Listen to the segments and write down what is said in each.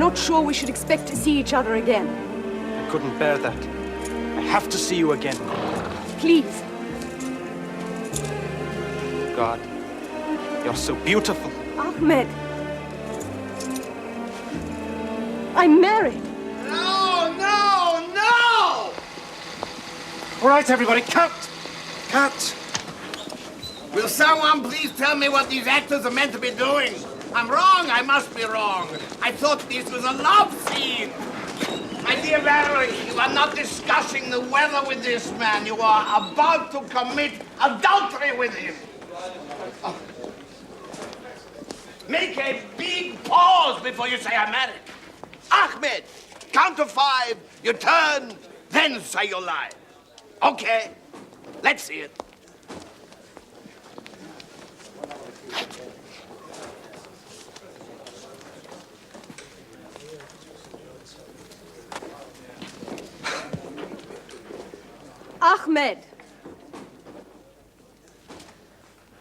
not sure we should expect to see each other again. I couldn't bear that. I have to see you again. Please. God, you're so beautiful. Ahmed. I'm married. No, no, no! All right, everybody, cut! Cut! Will someone please tell me what these actors are meant to be doing? I'm wrong, I must be wrong. I thought this was a love scene. My dear Valerie, you are not discussing the weather with this man. You are about to commit adultery with him. Oh. Make a big pause before you say I'm married. Ahmed, count to 5, you turn, then say you lie. Okay, let's see it. Ahmed.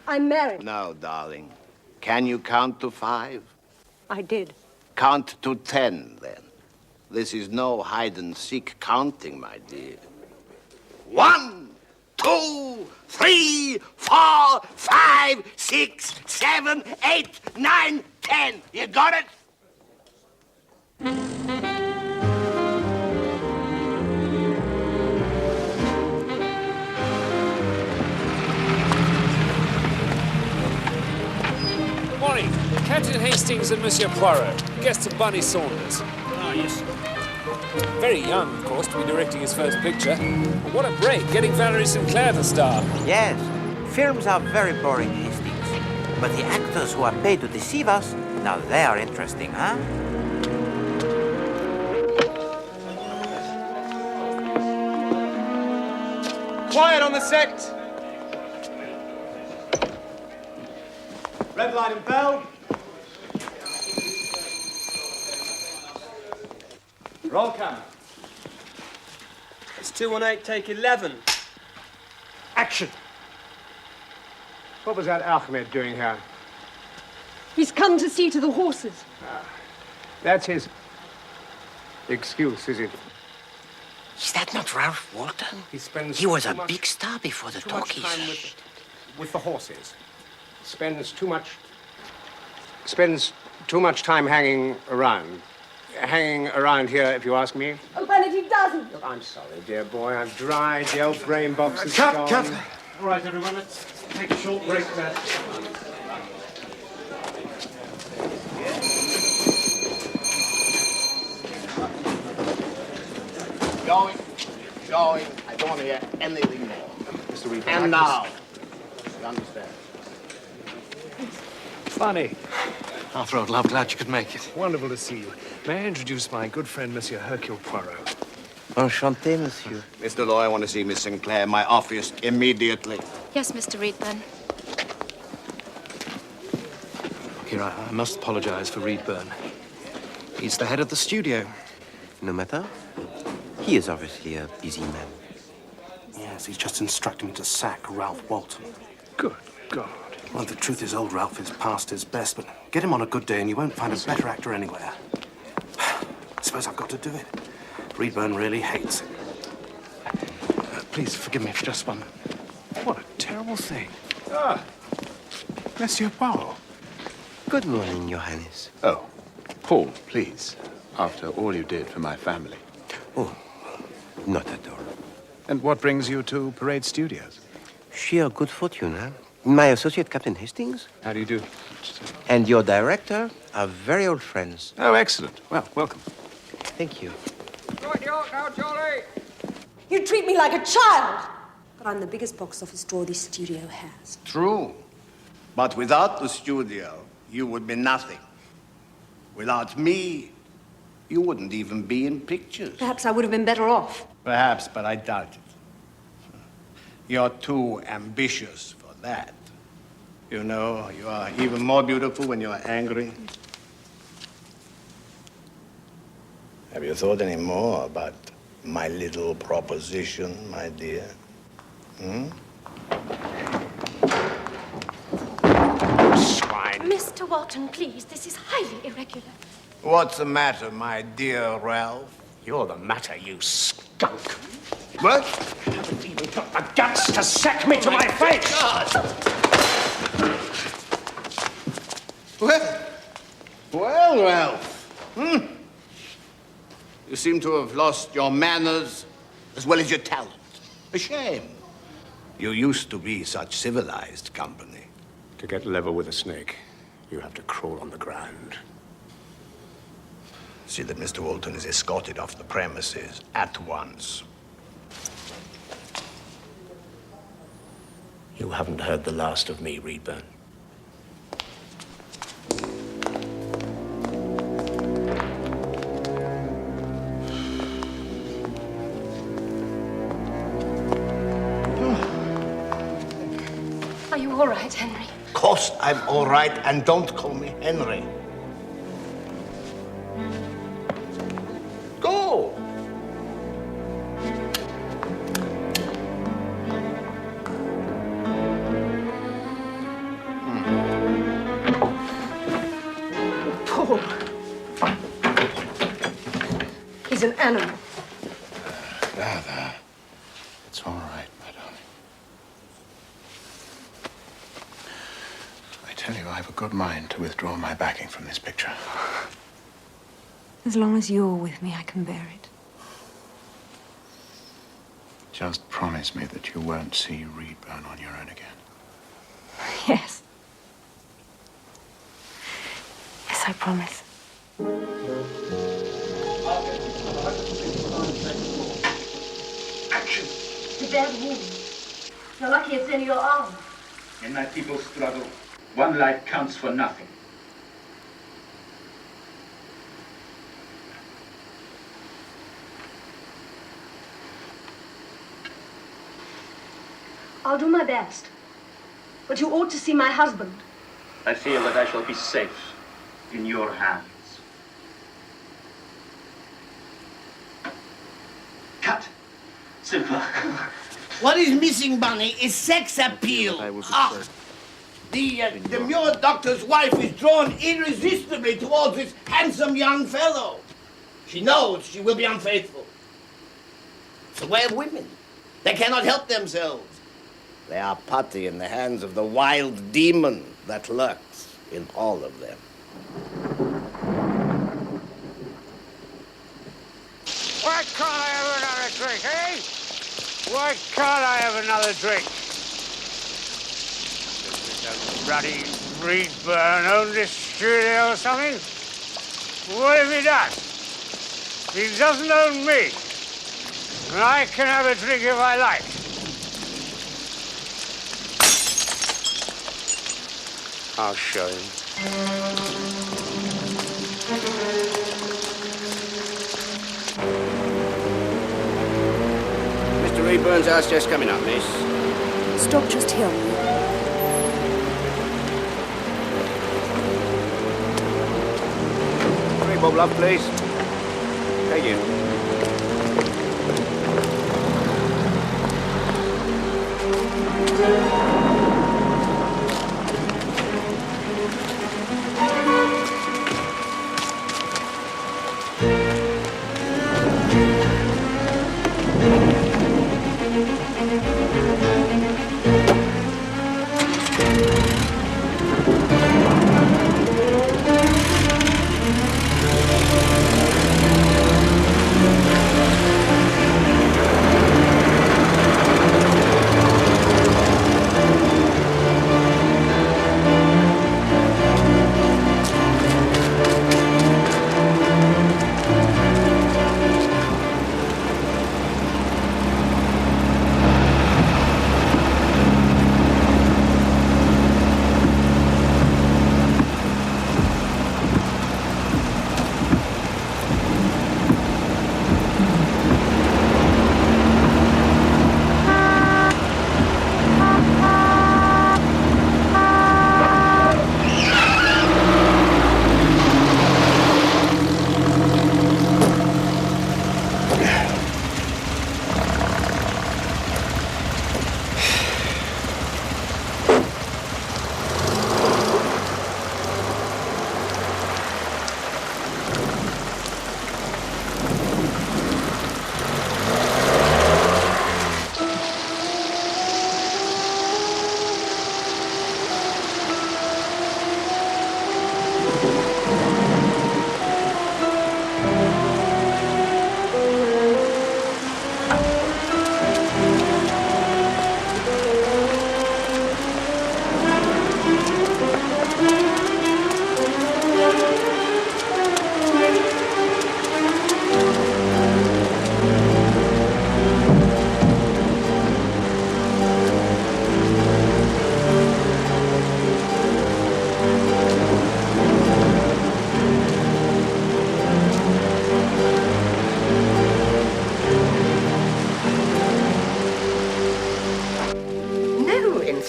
I'm married. No, darling. Can you count to 5? I did. Count to 10, then. This is no hide-and-seek counting, my dear. 1, 2, 3, 4, 5, 6, 7, 8, 9, 10. You got it? Morning. Captain Hastings and Monsieur Poaro. Guests of Bunny Saunders. Ah, yes. Very young, of course, to be directing his first picture. But what a break, getting Valerie Sinclair to star. Yes, films are very boring, Hastings. But the actors who are paid to deceive us, now they are interesting, huh? Quiet on the set! Red light and bell. Roll camera. It's 218, take 11. Action! What was that Ahmed doing here? He's come to see to the horses. That's his excuse, is it? Is that not Ralph Walton? He was a too much- big star before the too much talkies. time with the horses. Spends too much time hanging around here, if you ask me. Oh, Bennett, he doesn't. Look, I'm sorry, dear boy. I've dried. The old brain box is Cut, gone. cut! All right, everyone, let's take a short break now. Going. I don't want to hear anything more. Mr. Reed, And now, you understand? Funny. Arthur, old love, glad you could make it. Wonderful to see you. May I introduce my good friend, Monsieur Hercule Poirot? Enchanté, monsieur. Mr. Law, I want to see Miss Sinclair in my office immediately. Yes, Mr. Reed, then. Here, I must apologize for Reed Byrne. He's the head of the studio. No matter. He is obviously a busy man. Yes, he's just instructed me to sack Ralph Walton. Good God. Well, the truth is, old Ralph is past his best, but get him on a good day and you won't find a better actor anywhere. I suppose I've got to do it. Reed Byrne really hates him. Please forgive me for just one. What a terrible thing. Ah, Monsieur Poirot. Good morning, Your Highness. Oh, Paul, please. After all you did for my family. Oh, not at all. And what brings you to Parade Studios? Sheer good fortune, huh? My associate, Captain Hastings, How do you do? and your director are very old friends. Oh, excellent. Well, welcome. Thank you. Right, you out now, Charlie. You treat me like a child. But I'm the biggest box office draw this studio has. True. But without the studio, you would be nothing. Without me, you wouldn't even be in pictures. Perhaps I would have been better off. Perhaps, but I doubt it. You're too ambitious for that. You know, you are even more beautiful when you're angry. Have you thought any more about my little proposition, my dear? Mr. Walton, please. This is highly irregular. What's the matter, my dear Ralph? You're the matter, you skunk. What? You haven't even got the guts to sack me to my face! Well, Ralph. You seem to have lost your manners as well as your talent. A shame. You used to be such civilized company. To get level with a snake, you have to crawl on the ground. See that Mr. Walton is escorted off the premises at once. You haven't heard the last of me, Reedburn. Are you all right, Henry? Of course I'm all right, and don't call me Henry. Go! Paul. He's an animal. There. It's all right, my darling. I tell you, I've a good mind to withdraw my backing from this picture. As long as you're with me, I can bear it. Just promise me that you won't see Reedburn on your own again. Yes. Yes, I promise. Action! The bad wound. You're lucky it's in your arm. In my people's struggle, one life counts for nothing. I'll do my best. But you ought to see my husband. I feel that I shall be safe in your hands. Cut. Simple. What is missing, Bunny, is sex appeal. The demure doctor's wife is drawn irresistibly towards this handsome young fellow. She knows she will be unfaithful. It's the way of women. They cannot help themselves. They are putty in the hands of the wild demon that lurks in all of them. Why can't I have another drink, eh? Why can't I have another drink? Does bloody Reedburn own this studio or something? What if he does? He doesn't own me. And I can have a drink if I like. I'll show him. Mr. Reedburn's house just coming up, miss. Stop just here. Three bob love, please. Thank you.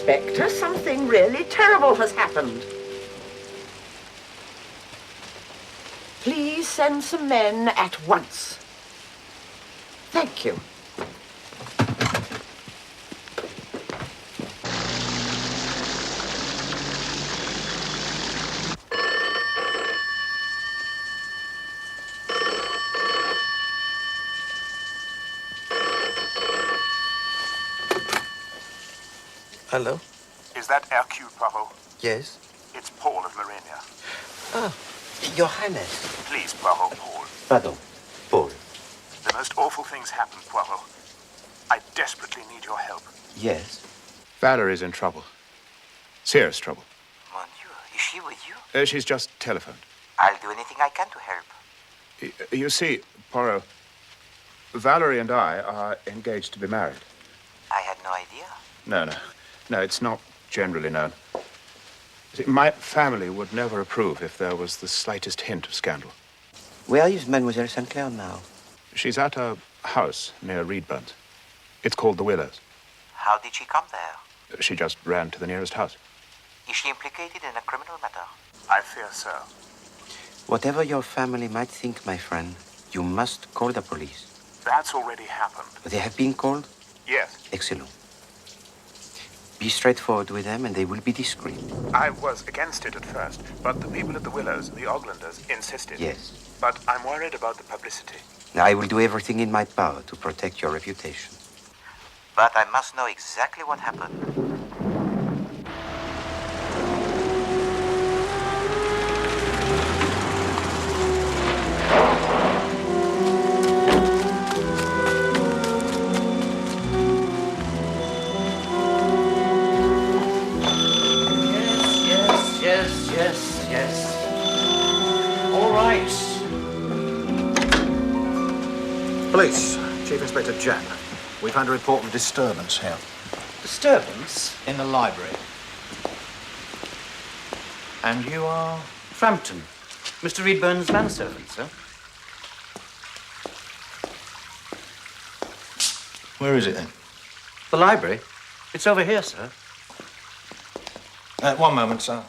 Inspector. Something really terrible has happened. Please send some men at once. Thank you. Hello? Is that Hercule Poirot? Yes? It's Paul of Lorena. Ah, Your Highness. Please, Poirot, Paul. Pardon, Paul. The most awful things happen, Poirot. I desperately need your help. Yes? Valerie's in trouble. Serious trouble. Mon Dieu, is she with you? She's just telephoned. I'll do anything I can to help. You see, Poirot, Valerie and I are engaged to be married. I had no idea. No, it's not generally known. See, my family would never approve if there was the slightest hint of scandal. Where is Mademoiselle St. Clair now? She's at a house near Reedburn's. It's called the Willows. How did she come there? She just ran to the nearest house. Is she implicated in a criminal matter? I fear so. Whatever your family might think, my friend, you must call the police. That's already happened. They have been called? Yes. Excellent. Be straightforward with them and they will be discreet. I was against it at first, but the people at the Willows, the Oglanders, insisted. Yes. But I'm worried about the publicity. I will do everything in my power to protect your reputation. But I must know exactly what happened. Yes. All right. Police, Chief Inspector Jack. We've had a report of disturbance here. Disturbance in the library. And you are? Frampton. Mr. Reedburn's manservant, sir. Where is it then? The library? It's over here, sir. One moment, sir.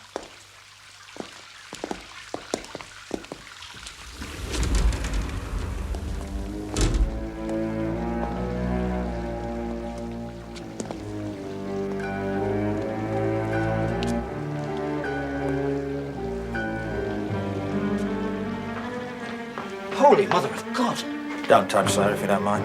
Holy Mother of God! Don't touch, sir, if you don't mind.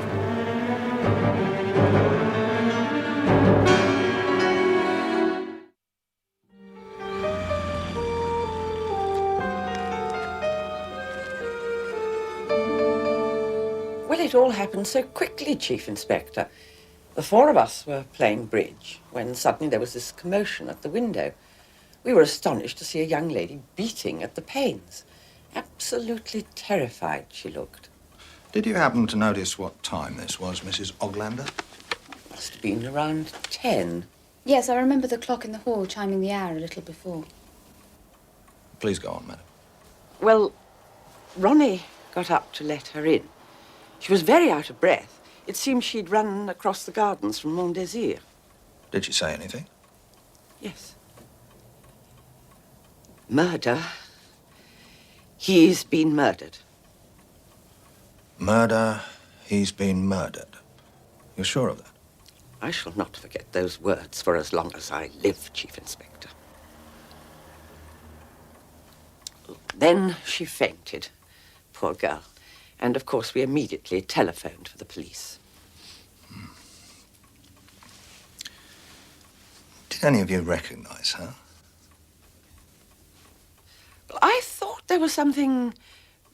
Well, it all happened so quickly, Chief Inspector. The four of us were playing bridge when suddenly there was this commotion at the window. We were astonished to see a young lady beating at the panes. Absolutely terrified she looked. Did you happen to notice what time this was, Mrs. Oglander? Must have been around 10. Yes, I remember the clock in the hall chiming the hour a little before. Please go on, madam. Well, Ronnie got up to let her in. She was very out of breath. It seemed she'd run across the gardens from Mont Désir. Did she say anything? Yes. Murder. He's been murdered. Murder. He's been murdered. You're sure of that? I shall not forget those words for as long as I live, Chief Inspector. Then she fainted, poor girl. And, of course, we immediately telephoned for the police. Did any of you recognize her? Well, I thought there was something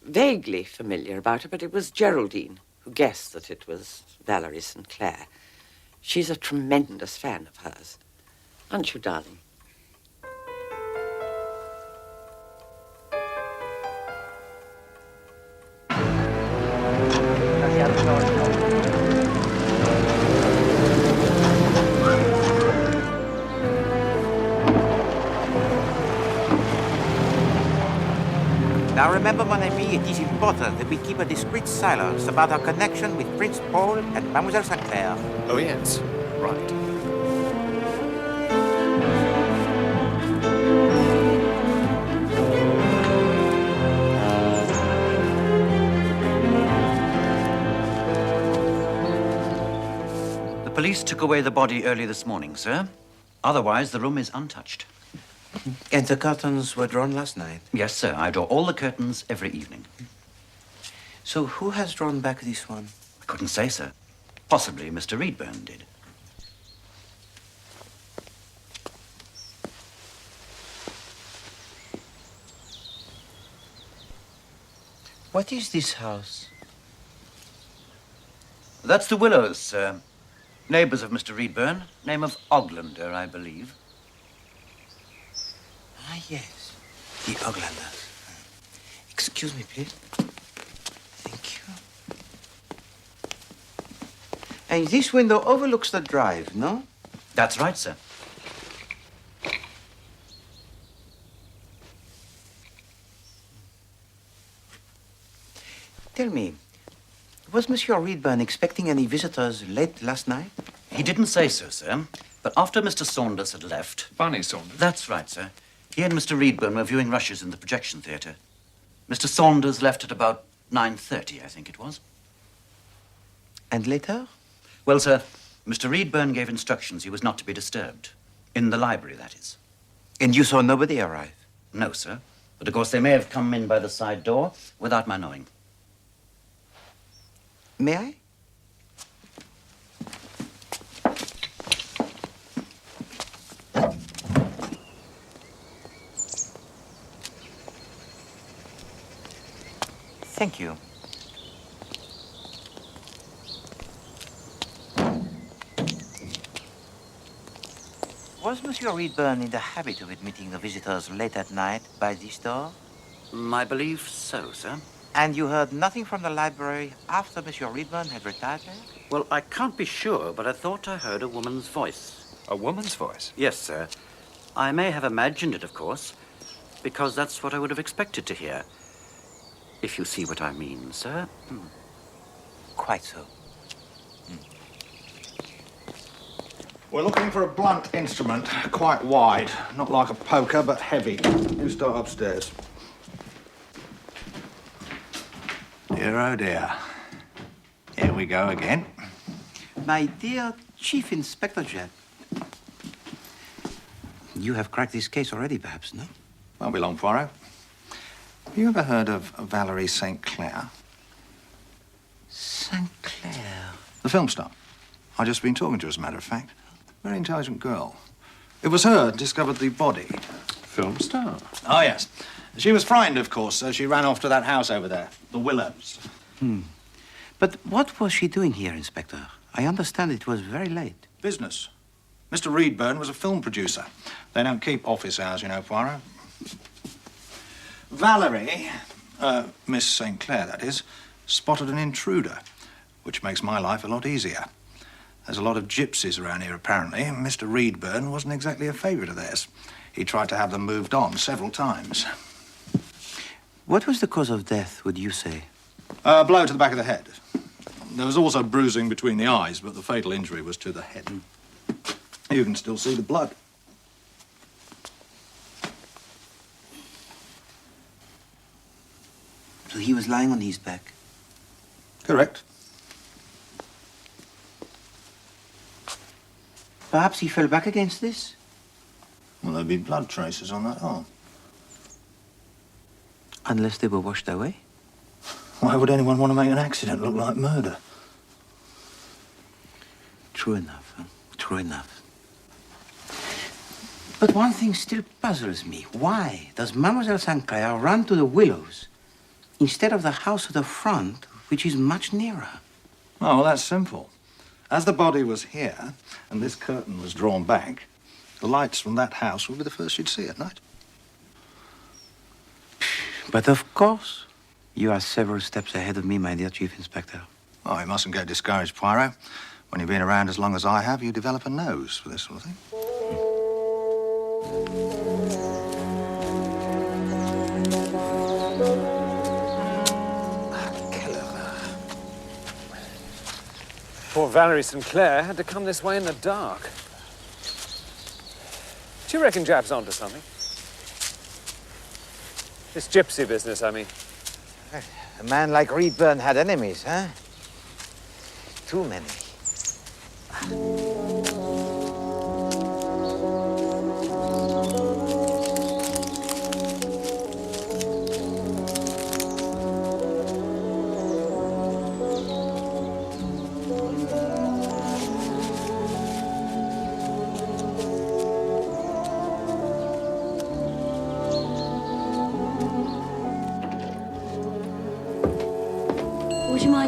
vaguely familiar about her, but it was Geraldine who guessed that it was Valerie St. Clair. She's a tremendous fan of hers. Aren't you, darling? Now remember, mon ami, it is important that we keep a discreet silence about our connection with Prince Paul and Mademoiselle St. Clair. Oh, yes. Right. police took away the body early this morning, sir. Otherwise, the room is untouched. And the curtains were drawn last night? Yes, sir. I draw all the curtains every evening. So who has drawn back this one? I couldn't say, sir. Possibly Mr. Reedburn did. What is this house? That's the Willows, sir. Neighbours of Mr. Reedburn. Name of Oglander, I believe. Ah, yes. The Oglanders. Excuse me, please. Thank you. And this window overlooks the drive, no? That's right, sir. Tell me, was Monsieur Reedburn expecting any visitors late last night? He didn't say so, sir. But after Mr. Saunders had left... Barney Saunders? That's right, sir. He and Mr. Reedburn were viewing rushes in the projection theatre. Mr. Saunders left at about 9:30, I think it was. And later? Well, sir, Mr. Reedburn gave instructions he was not to be disturbed. In the library, that is. And you saw nobody arrive? No, sir. But, of course, they may have come in by the side door without my knowing. May I? Thank you. Was Monsieur Reedburn in the habit of admitting the visitors late at night by this door? I believe so, sir. And you heard nothing from the library after Monsieur Reedburn had retired there? Well, I can't be sure, but I thought I heard a woman's voice. A woman's voice? Yes, sir. I may have imagined it, of course, because that's what I would have expected to hear. If you see what I mean, sir. Quite so. We're looking for a blunt instrument, quite wide. Not like a poker, but heavy. You start upstairs. Dear, oh dear. Here we go again. My dear Chief Inspector Jett, you have cracked this case already, perhaps, no? Won't be long, Poirot. Have you ever heard of Valerie St. Clair? St. Clair? The film star. I've just been talking to her, as a matter of fact. Very intelligent girl. It was her who discovered the body. Film star? Oh, yes. She was frightened, of course, so she ran off to that house over there, the Willows. But what was she doing here, Inspector? I understand it was very late. Business. Mr. Reedburn was a film producer. They don't keep office hours, you know, Poirot. Valerie, Miss St. Clair, that is, spotted an intruder, which makes my life a lot easier. There's a lot of gypsies around here, apparently, and Mr. Reedburn wasn't exactly a favourite of theirs. He tried to have them moved on several times. What was the cause of death, would you say? A blow to the back of the head. There was also bruising between the eyes, but the fatal injury was to the head. You can still see the blood. So he was lying on his back? Correct. Perhaps he fell back against this? Well, there'd be blood traces on that arm. Unless they were washed away? Why would anyone want to make an accident look like murder? True enough, huh? True enough. But one thing still puzzles me. Why does Mademoiselle St. Clair run to the Willows instead of the house at the front, which is much nearer? Oh, well, that's simple. As the body was here, and this curtain was drawn back, the lights from that house would be the first you'd see at night. But of course, you are several steps ahead of me, my dear Chief Inspector. Oh, you mustn't get discouraged, Poirot. When you've been around as long as I have, you develop a nose for this sort of thing. Poor Valerie St. Clair had to come this way in the dark. Do you reckon Jap's onto something? This gypsy business, I mean. A man like Reedburn had enemies, huh? Too many.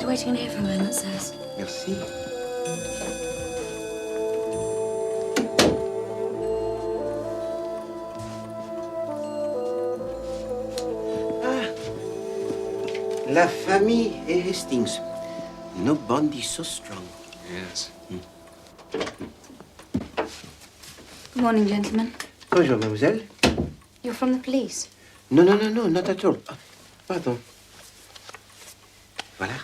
mind waiting in here for a moment, sirs? Merci. La famille et Hastings. No bond is so strong. Yes. Good morning, gentlemen. Bonjour, mademoiselle. You're from the police? No, not at all. Pardon. Voilà.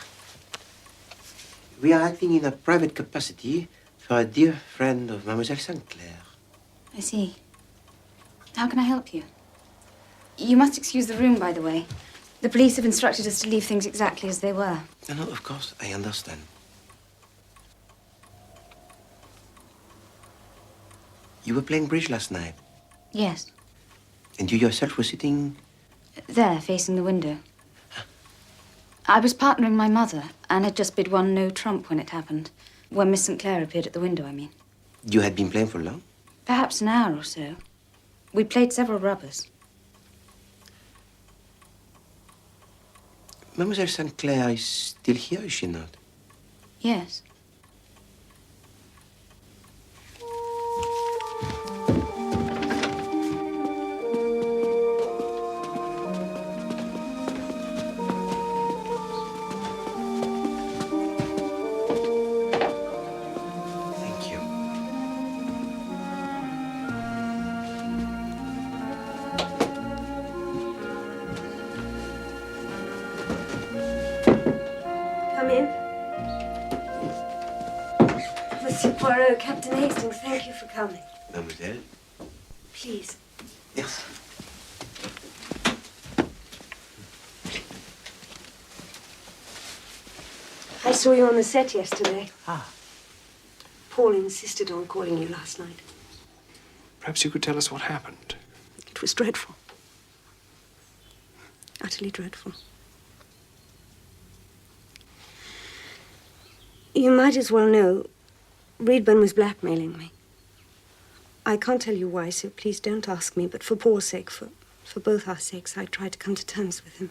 We are acting in a private capacity for a dear friend of Mademoiselle Sinclair. I see. How can I help you? You must excuse the room, by the way. The police have instructed us to leave things exactly as they were. No, of course, I understand. You were playing bridge last night, Yes. and you yourself were sitting... There, facing the window. I was partnering my mother and had just bid one no trump when it happened. When Miss St. Clair appeared at the window, I mean. You had been playing for long? Perhaps an hour or so. We played several rubbers. Mademoiselle St. Clair is still here, is she not? Yes. Thank you. Come in. Monsieur Poirot, Captain Hastings, thank you for coming. Mademoiselle? Please. Merci. I saw you on the set yesterday. Ah. Paul insisted on calling you last night. Perhaps you could tell us what happened. It was dreadful. Utterly dreadful. You might as well know Reedburn was blackmailing me. I can't tell you why, so please don't ask me, but for Paul's sake, for both our sakes, I tried to come to terms with him.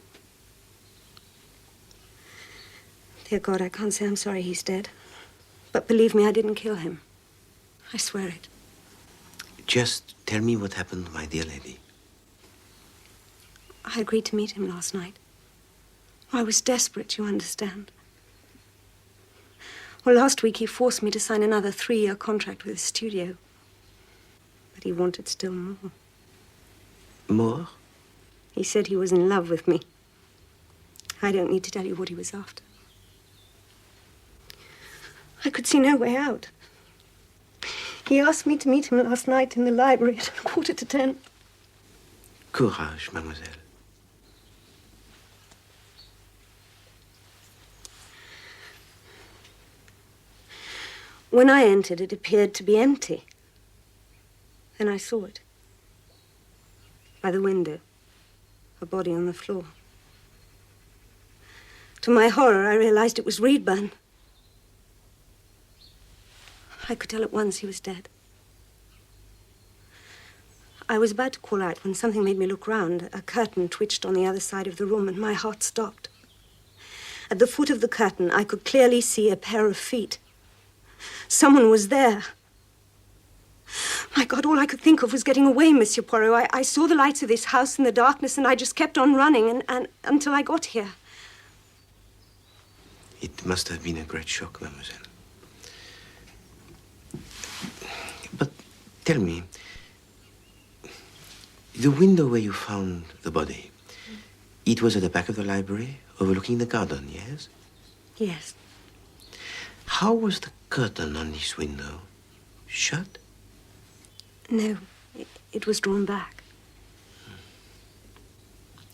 Dear God, I can't say I'm sorry he's dead. But believe me, I didn't kill him. I swear it. Just tell me what happened, my dear lady. I agreed to meet him last night. I was desperate, you understand. Well, last week he forced me to sign another 3-year contract with the studio. But he wanted still more. More? He said he was in love with me. I don't need to tell you what he was after. I could see no way out. He asked me to meet him last night in the library at 9:45. Courage, mademoiselle. When I entered, it appeared to be empty. Then I saw it. By the window. A body on the floor. To my horror, I realized it was Reedburn. I could tell at once he was dead. I was about to call out when something made me look round. A curtain twitched on the other side of the room, and my heart stopped. At the foot of the curtain, I could clearly see a pair of feet. Someone was there. My God, all I could think of was getting away, Monsieur Poirot. I saw the lights of this house in the darkness, and I just kept on running and until I got here. It must have been a great shock, mademoiselle. But tell me, the window where you found the body, it was at the back of the library, overlooking the garden, yes? Yes. How was the curtain on this window? Shut? No, it was drawn back.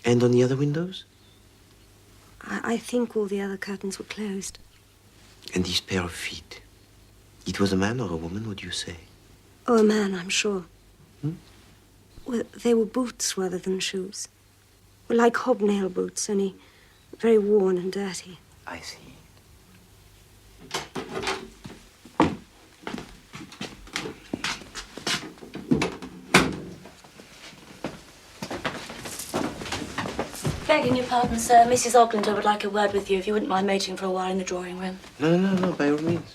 And on the other windows? I think all the other curtains were closed. And this pair of feet, it was a man or a woman, would you say? Oh, a man, I'm sure. Well, they were boots rather than shoes. Well, like hobnail boots, only very worn and dirty. I see. Begging your pardon, sir, Mrs. Oglander would like a word with you if you wouldn't mind waiting for a while in the drawing room. No, by all means.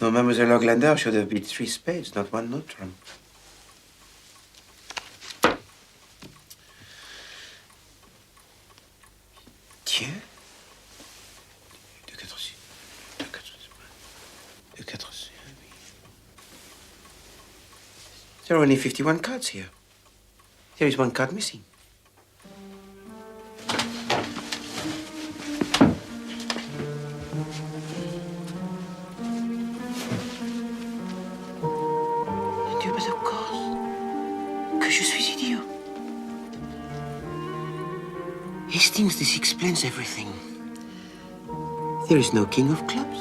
No, Mademoiselle Oglander should have beat 3 spades, not 1 note trump. Tiens. 2, 4, 6. 2, 4, 2, 4, 6. There are only 51 cards here. There is 1 card missing. Hastings, this explains everything. There is no king of clubs.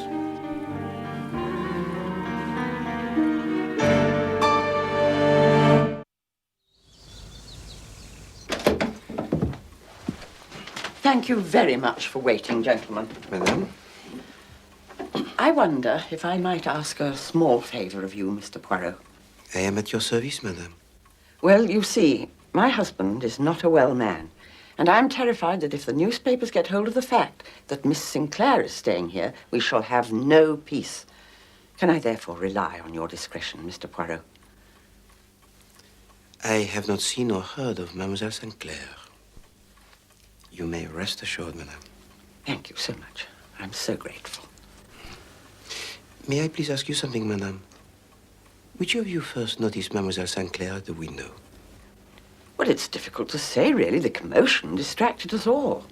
Thank you very much for waiting, gentlemen. Madame? I wonder if I might ask a small favor of you, Mr. Poirot. I am at your service, madame. Well, you see, my husband is not a well man. And I'm terrified that if the newspapers get hold of the fact that Miss Sinclair is staying here, we shall have no peace. Can I therefore rely on your discretion, Mr. Poirot? I have not seen or heard of Mademoiselle Sinclair. You may rest assured, madame. Thank you so much. I'm so grateful. May I please ask you something, madame? Which of you first noticed Mademoiselle Sinclair at the window? Well, it's difficult to say, really. The commotion distracted us all.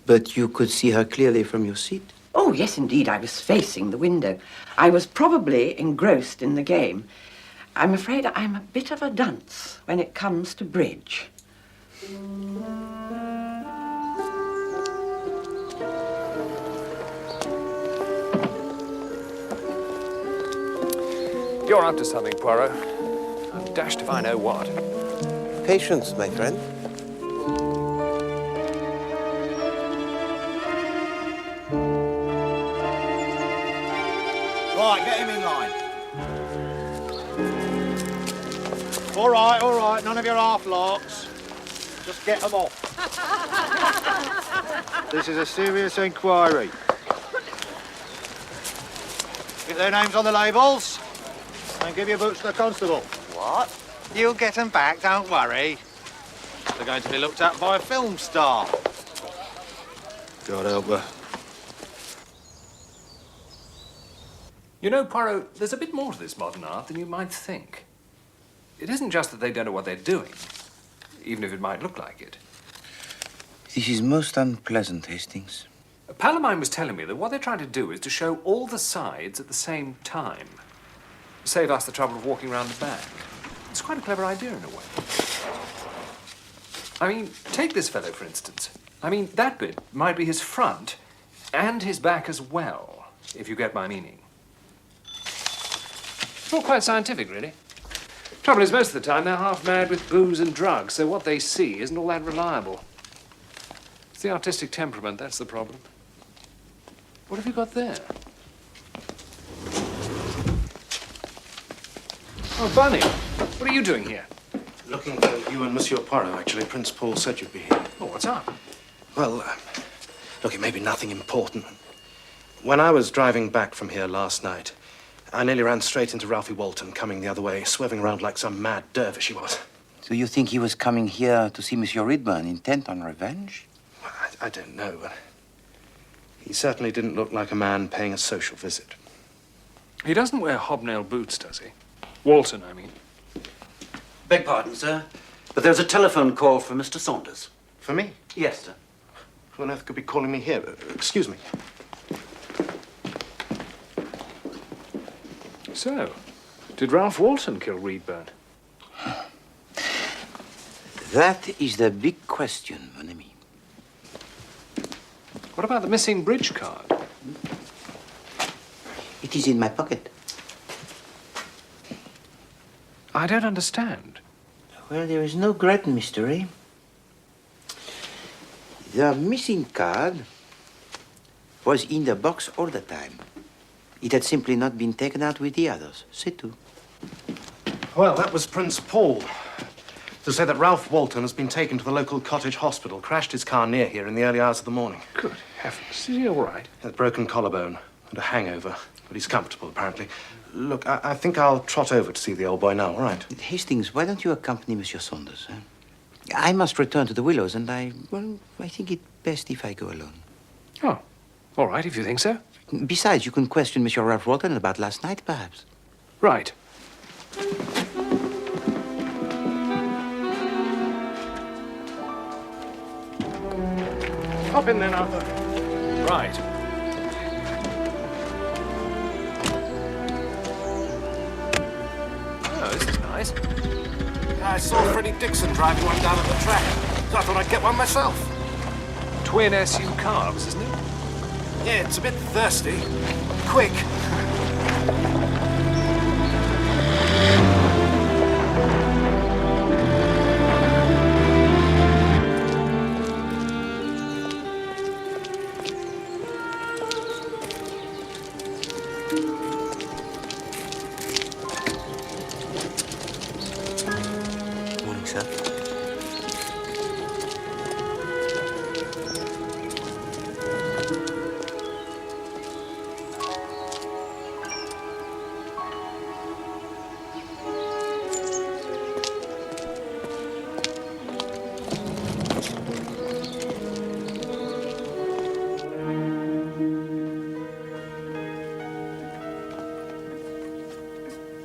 But you could see her clearly from your seat? Oh, yes, indeed. I was facing the window. I was probably engrossed in the game. I'm afraid I'm a bit of a dunce when it comes to bridge. You're up to something, Poirot. I'm dashed if I know what. Patience, my friend. Right, get him in line. All right, none of your half-larks. Just get them off. This is a serious inquiry. Get their names on the labels and give your boots to the constable. What? You'll get them back, don't worry. They're going to be looked at by a film star. God help her. You know, Poirot, there's a bit more to this modern art than you might think. It isn't just that they don't know what they're doing, even if it might look like it. This is most unpleasant, Hastings. A pal of mine was telling me that what they're trying to do is to show all the sides at the same time. Save us the trouble of walking around the back. It's quite a clever idea in a way. I mean, take this fellow, for instance. I mean, that bit might be his front and his back as well, if you get my meaning. It's all quite scientific, really. Trouble is, most of the time, they're half mad with booze and drugs, so what they see isn't all that reliable. It's the artistic temperament, that's the problem. What have you got there? Oh, Bunny, what are you doing here? Looking for you and Monsieur Poirot, actually. Prince Paul said you'd be here. Oh, what's up? Well, look, it may be nothing important. When I was driving back from here last night, I nearly ran straight into Ralphie Walton coming the other way, swerving around like some mad dervish he was. So you think he was coming here to see Monsieur Ridburn, intent on revenge? Well, I don't know, but he certainly didn't look like a man paying a social visit. He doesn't wear hobnail boots, does he? Walton, I mean. Beg pardon, sir, but there's a telephone call for Mr. Saunders. For me? Yes, sir. Who on earth could be calling me here? Excuse me. So, did Ralph Walton kill Reedburn? That is the big question, mon ami. What about the missing bridge card? It is in my pocket. I don't understand. Well, there is no great mystery. The missing card was in the box all the time. It had simply not been taken out with the others. C'est tout. Well, that was Prince Paul. To say that Ralph Walton has been taken to the local cottage hospital, crashed his car near here in the early hours of the morning. Good heavens. Is he all right? He had a broken collarbone and a hangover, but he's comfortable, apparently. Look, I think I'll trot over to see the old boy now, all right? Hastings, why don't you accompany Monsieur Saunders? I must return to the Willows, and I think it best if I go alone. Oh, all right, if you think so. Besides, you can question Monsieur Ralph Walton about last night, perhaps. Right. Hop in then, Arthur. Right. Oh, this is nice. I saw Freddie Dixon driving one down at the track, so I thought I'd get one myself. Twin SU carbs, isn't it? Yeah, it's a bit thirsty. Quick. Morning, sir.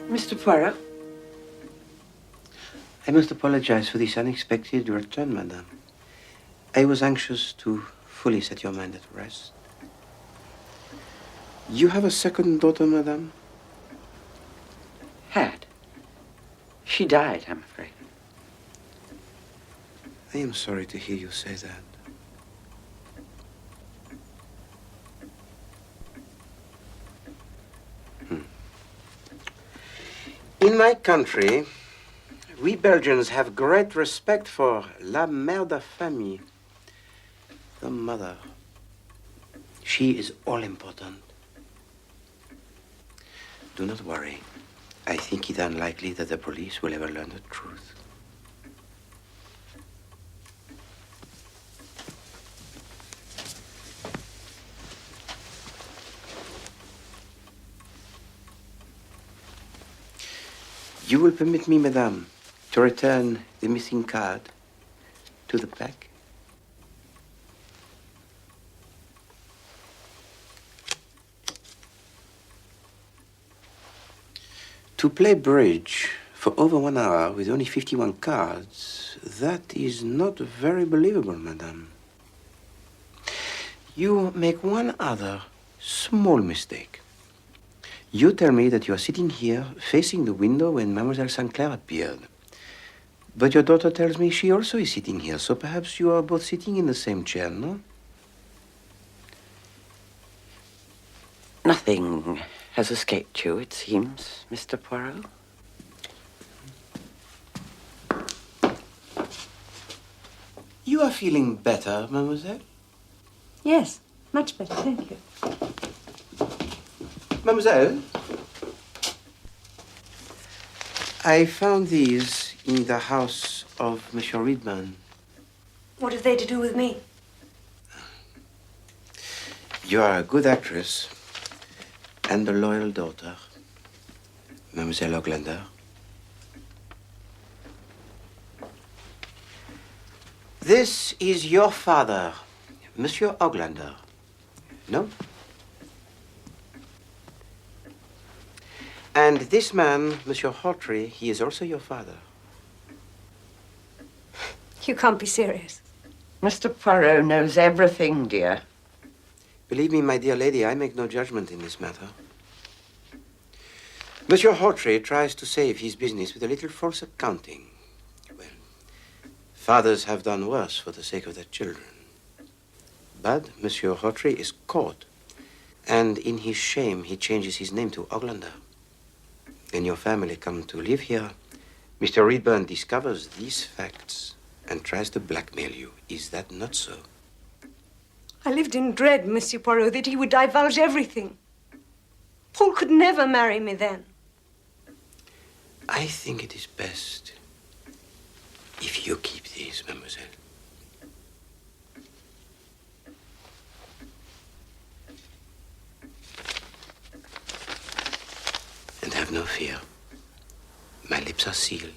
Mr. Poaro? I must apologize for this unexpected return, madame. I was anxious to fully set your mind at rest. You have a second daughter, madame? Had. She died, I'm afraid. I am sorry to hear you say that. In my country, we Belgians have great respect for la mère de famille, the mother. She is all important. Do not worry. I think it unlikely that the police will ever learn the truth. You will permit me, madame, to return the missing card to the pack? To play bridge for over 1 hour with only 51 cards, that is not very believable, madame. You make one other small mistake. You tell me that you are sitting here facing the window when Mademoiselle St. Clair appeared. But your daughter tells me she also is sitting here, so perhaps you are both sitting in the same chair, no? Nothing has escaped you, it seems, Mr. Poirot. You are feeling better, mademoiselle? Yes, much better, thank you. Mademoiselle? I found these in the house of Monsieur Reedman. What have they to do with me? You are a good actress and a loyal daughter, Mademoiselle Oglander. This is your father, Monsieur Oglander. No? And this man, Monsieur Hawtrey, he is also your father. You can't be serious. Mr. Poirot knows everything, dear. Believe me, my dear lady, I make no judgment in this matter. Monsieur Hawtrey tries to save his business with a little false accounting. Well, fathers have done worse for the sake of their children. But Monsieur Hawtrey is caught, And in his shame, he changes his name to Oglander. When your family come to live here, Mr. Redburn discovers these facts and tries to blackmail you. Is that not so? I lived in dread, Monsieur Poirot, that he would divulge everything. Paul could never marry me then. I think it is best if you keep these, mademoiselle. And have no fear. My lips are sealed.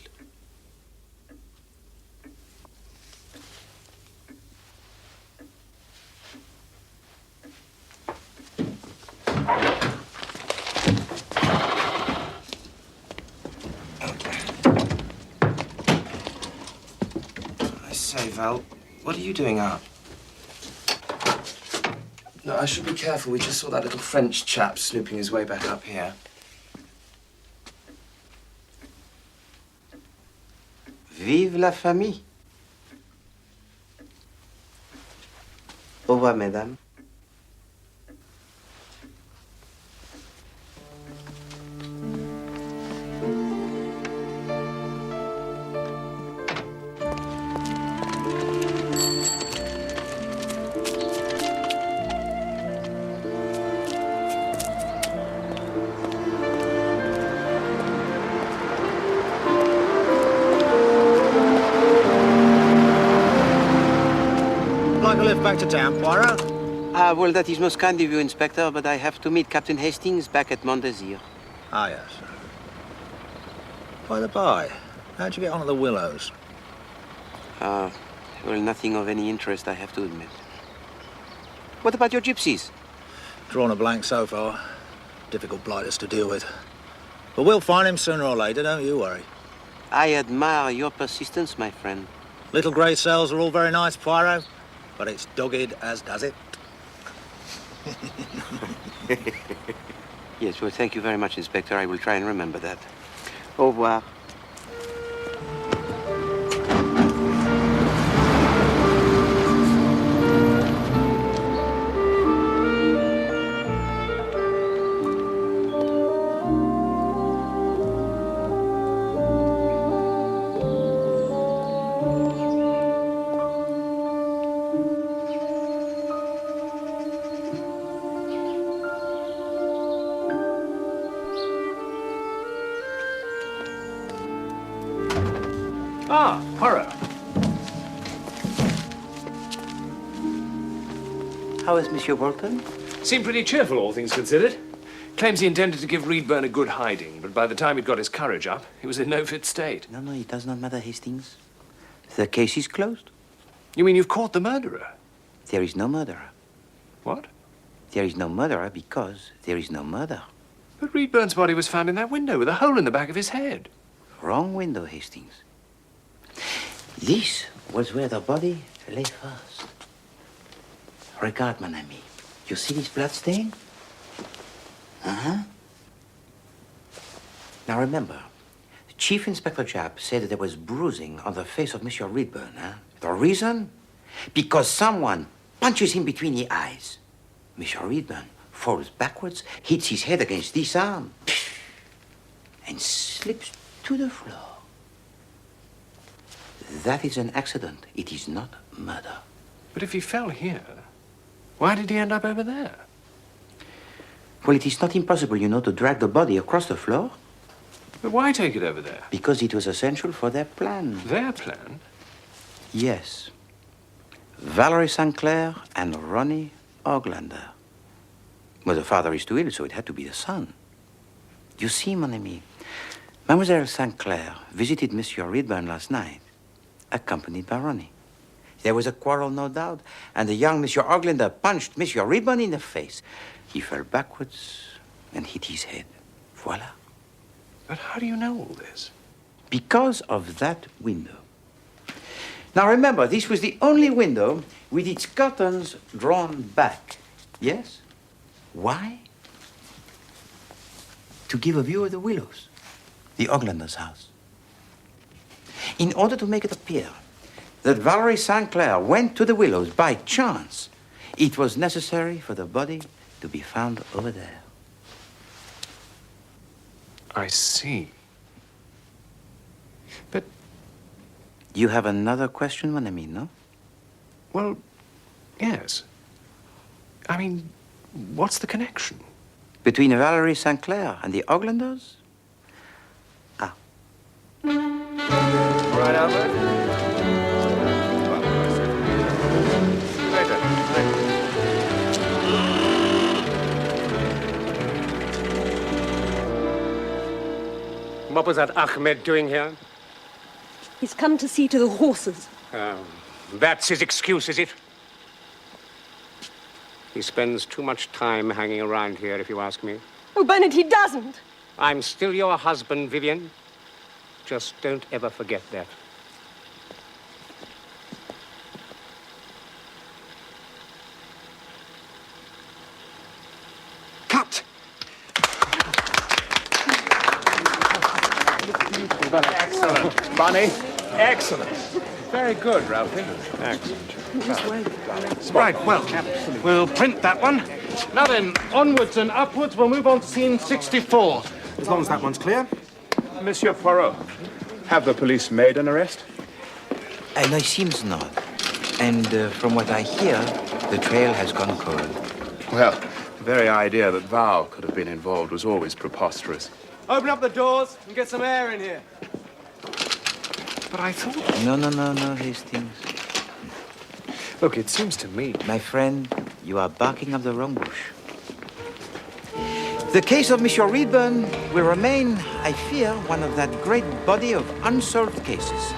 I say, Val, what are you doing up? No, I should be careful. We just saw that little French chap snooping his way back up here. Vive la famille. Au revoir, mesdames. Like to live back to town, Poirot? Well, that is most kind of you, Inspector, but I have to meet Captain Hastings back at Mont Desir. Ah, yes. By the by, how'd you get on at the Willows? Well, nothing of any interest, I have to admit. What about your gypsies? Drawn a blank so far. Difficult blighters to deal with. But we'll find him sooner or later, don't you worry. I admire your persistence, my friend. Little grey cells are all very nice, Poirot, but it's dogged as does it. Yes, well, thank you very much, Inspector. I will try and remember that. Au revoir. Ah, Poirot. How is Monsieur Bolton? Seemed pretty cheerful, all things considered. Claims he intended to give Reedburn a good hiding, but by the time he'd got his courage up, he was in no fit state. No, it does not matter, Hastings. The case is closed. You mean you've caught the murderer? There is no murderer. What? There is no murderer because there is no murder. But Reedburn's body was found in that window with a hole in the back of his head. Wrong window, Hastings. This was where the body lay first. Regard, mon ami. You see this blood stain? Uh-huh. Now remember, Chief Inspector Japp said that there was bruising on the face of Monsieur Reedburn, huh? The reason? Because someone punches him between the eyes. Monsieur Reedburn falls backwards, hits his head against this arm, and slips to the floor. That is an accident. It is not murder. But if he fell here, why did he end up over there? Well, it is not impossible, you know, to drag the body across the floor. But why take it over there? Because it was essential for their plan. Their plan? Yes. Valerie St. Clair and Ronnie Oglander. Well, the father is too ill, so it had to be the son. You see, mon ami, Mademoiselle St. Clair visited Monsieur Reedburn last night, accompanied by Ronnie. There was a quarrel, no doubt, and the young Monsieur Oglander punched Monsieur Reedburn in the face. He fell backwards and hit his head. Voila. But how do you know all this? Because of that window. Now remember, this was the only window with its curtains drawn back. Yes? Why? To give a view of the Willows, the Oglander's house. In order to make it appear that Valerie St. Clair went to the Willows by chance, it was necessary for the body to be found over there. I see. But... You have another question, mon ami, no? Well, yes. I mean, what's the connection? Between Valerie St. Clair and the Oglanders? Ah. Right, Albert? Later. What was that Ahmed doing here? He's come to see to the horses. That's his excuse, is it? He spends too much time hanging around here, if you ask me. Oh, Bernard, he doesn't. I'm still your husband, Vivian. Just don't ever forget that. Cut! Excellent. Bunny, excellent. Very good, Ralphie. Excellent. Right, well, we'll print that one. Now then, onwards and upwards, we'll move on to scene 64. As long as that one's clear. Monsieur Poirot, have the police made an arrest? No, it seems not. And from what I hear, the trail has gone cold. Well, the very idea that Val could have been involved was always preposterous. Open up the doors and get some air in here. But I thought... No, Hastings. Look, it seems to me... My friend, you are barking up the wrong bush. The case of Monsieur Reedburn will remain, I fear, one of that great body of unsolved cases.